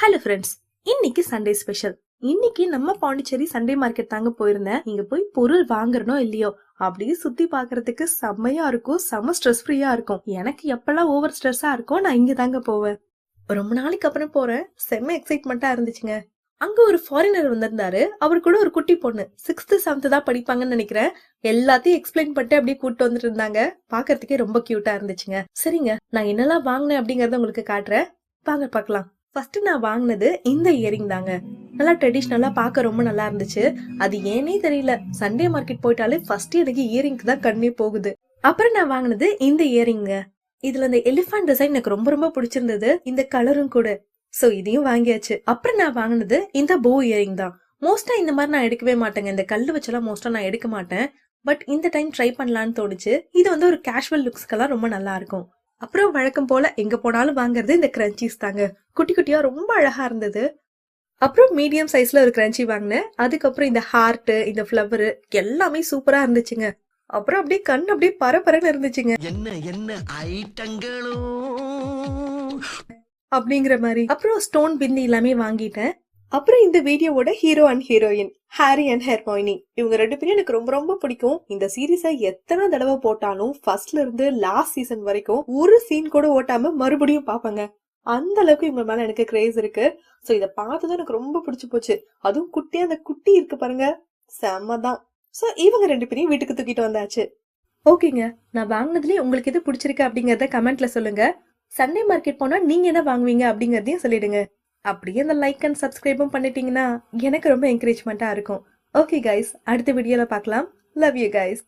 Hello friends, இன்னைக்கு Sunday special. இன்னைக்கு நம்ம பாண்டிச்சேரி சண்டே மார்க்கெட் தாங்க போயிருந்தேன். இங்க போய் பொருள் வாங்குறனோ இல்லையோ அப்படியே சுத்தி பாக்குறதுக்கு செம்மையா இருக்கும், செம்ம ஸ்ட்ரெஸ் ஃப்ரீயா இருக்கும். எனக்கு எப்பெல்லாம் ஓவர் ஸ்ட்ரெஸ்ஸா இருக்கும் நான் இங்க தாங்க போவேன். ரொம்ப நாளைக்கு அப்புறம் போறேன், செம்ம எக்ஸைட்மெண்டா இருந்துச்சுங்க. அங்க ஒரு ஃபாரினர் வந்திருந்தாரு. அவர் கூட ஒரு குட்டி பொண்ணு 6th 7th தான் படிப்பாங்கன்னு நினைக்கிறேன். எல்லாத்தையும் எக்ஸ்பிளைன் பண்ணிட்டு அப்படியே கூட்டு வந்துட்டு இருந்தாங்க. பாக்குறதுக்கே ரொம்ப கியூட்டா இருந்துச்சுங்க. சரிங்க, நான் என்னெல்லாம் வாங்கினேன் அப்படிங்கறத உங்களுக்கு காட்டுறேன், வாங்க பார்க்கலாம். ஃபர்ஸ்ட் நான் வாங்கினது இந்த இயரிங் தாங்க. நல்லா ட்ரெடிஷ்னலா பார்க்க ரொம்ப நல்லா இருந்துச்சு. அது ஏனே தெரியல, சண்டே மார்க்கெட் போயிட்டாலே ஃபர்ஸ்ட் எனக்கு இயரிங்க்கு தான் கண்ணே போகுது. அப்புறம் நான் வாங்கினது இந்த இயரிங்க. இதுல இந்த எலிஃபண்ட் டிசைன் எனக்கு ரொம்ப ரொம்ப பிடிச்சிருந்தது, இந்த கலரும் கூட. சோ இதையும் வாங்கியாச்சு. அப்புறம் நான் வாங்கினது இந்த போ இயரிங் தான். மோஸ்டா இந்த மாதிரி நான் எடுக்கவே மாட்டேங்க, இந்த கல்லு வச்செல்லாம் மோஸ்டா நான் எடுக்க மாட்டேன். பட் இந்த டைம் ட்ரை பண்ணலான்னு தோணுச்சு. இது வந்து ஒரு கேஷுவல் லுக்ஸ்க்கெல்லாம் ரொம்ப நல்லா இருக்கும். அப்புறம் வழக்கம் போல எங்க போனாலும் வாங்குறது இந்த கிரன்ச்சீஸ் தாங்க. குட்டி குட்டியா ரொம்ப அழகா இருந்தது. அப்புறம் மீடியம் சைஸ்ல ஒரு கிரன்ச்சி வாங்கினேன். அதுக்கப்புறம் இந்த ஹார்ட், இந்த ஃபிளவர் எல்லாமே சூப்பரா இருந்துச்சுங்க. அப்புறம் அப்படியே கண் அப்படியே பரபரன்னு இருந்துச்சுங்க. என்ன என்ன ஐட்டங்களும் அப்படிங்கிற மாதிரி. அப்புறம் ஸ்டோன் பிந்தி எல்லாமே வாங்கிட்டேன். அப்புறம் இந்த வீடியோவோட hero and heroine Harry and Hermione, இவங்க 2 பேரும் எனக்கு ரொம்ப ரொம்ப பிடிக்கும். இந்த சீரீஸை எத்தனை தடவை போட்டாலும் ஃபர்ஸ்ட்ல இருந்து லாஸ்ட் சீசன் வரைக்கும் ஒரு சீன் கூட ஓட்டாம மறுபடியும் பாப்பங்க. அந்த அளவுக்கு இவங்க மேல எனக்கு கிரேஸ் இருக்கு. சோ இத பார்த்ததும் எனக்கு ரொம்ப பிடிச்சு போச்சு. அதுவும் குட்டியா அந்த குட்டி இருக்கு பாருங்க, செம்மதான். சோ இவங்க 2 பேரையும் வீட்டுக்கு தூக்கிட்டு வந்தாச்சு. ஓகேங்க, நான் வாங்கினதுலயே உங்களுக்கு எது பிடிச்சிருக்கு அப்படிங்கறத கமெண்ட்ல சொல்லுங்க. சண்டே மார்க்கெட் போனா நீங்க என்ன வாங்குவீங்க அப்படிங்கறதையும் சொல்லிடுங்க. அப்படியே அந்த லைக் அண்ட் சப்ஸ்கிரைபும் பண்ணிட்டீங்கன்னா எனக்கு ரொம்ப என்கரேஜ்மெண்டா இருக்கும். ஓகே கைஸ், அடுத்த வீடியோல பார்க்கலாம். Love you guys.